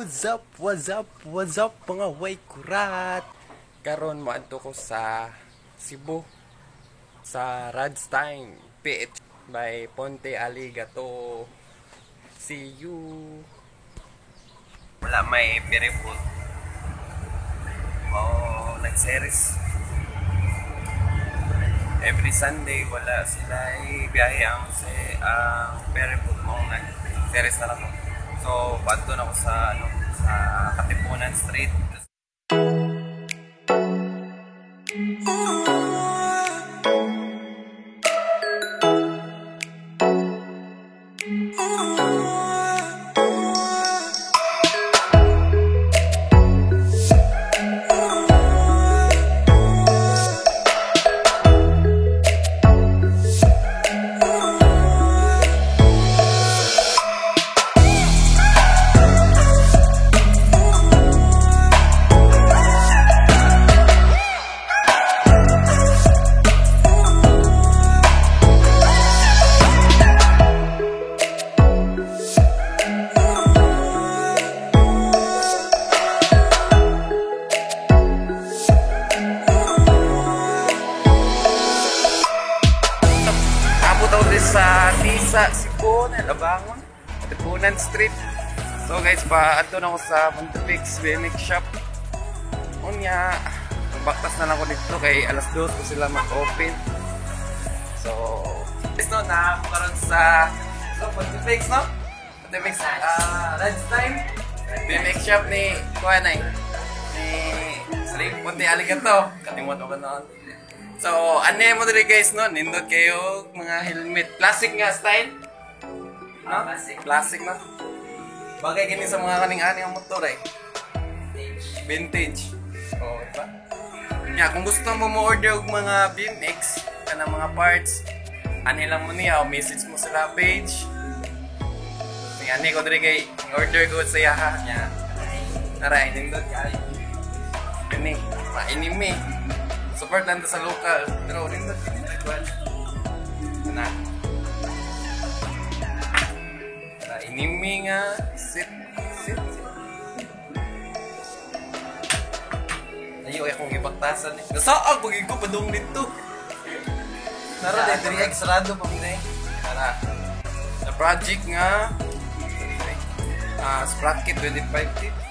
What's up mga way kurat. Karon moadto ko sa Cebu sa Radstein PH by Ponte Aligato. See you. Wala may Peripot. Nag-series. Every Sunday wala sila biyahe ang Peripot mo nag-series na lang. So, pato na ako sa Katipunan Street. Sa Tisa, Cebu, Labangon, Katipunan Street. So guys, paadto na ako sa Montepix BMX Shop. Unya, magbaktas na lang ako dito kay alas 2 ko sila mag-open. So, guys, no, nakakaroon sa Montepix, no? Montepix, Radstein BMX Shop ni Kuanay. Ni Saling Ponte Aligato. Katimot ako noon. So, ano mo dito guys, no? Nindot kayo mga helmet. Classic nga style. No? Classic na. Bagay ganyan sa mga kaning-ani ang motor eh. Vintage. Oh, diba? Yeah, kung gusto mo mo-order ng mga BMX, kanang mga parts, ani lang mo niya, o message mo sa page. Ani ko dito kay order ko sa yaha niya. Aray, nindot kayo. Ini, ma-anime. Support lang sa local. Pero rin na pinagwal. Na. Inimi nga. Sit. Ayaw akong ipagtasan eh. Nasaag pagiging ko padung dito. Nara na 3x rado pa muna eh. Nara. Sa project nga. Sprocket 25 tips.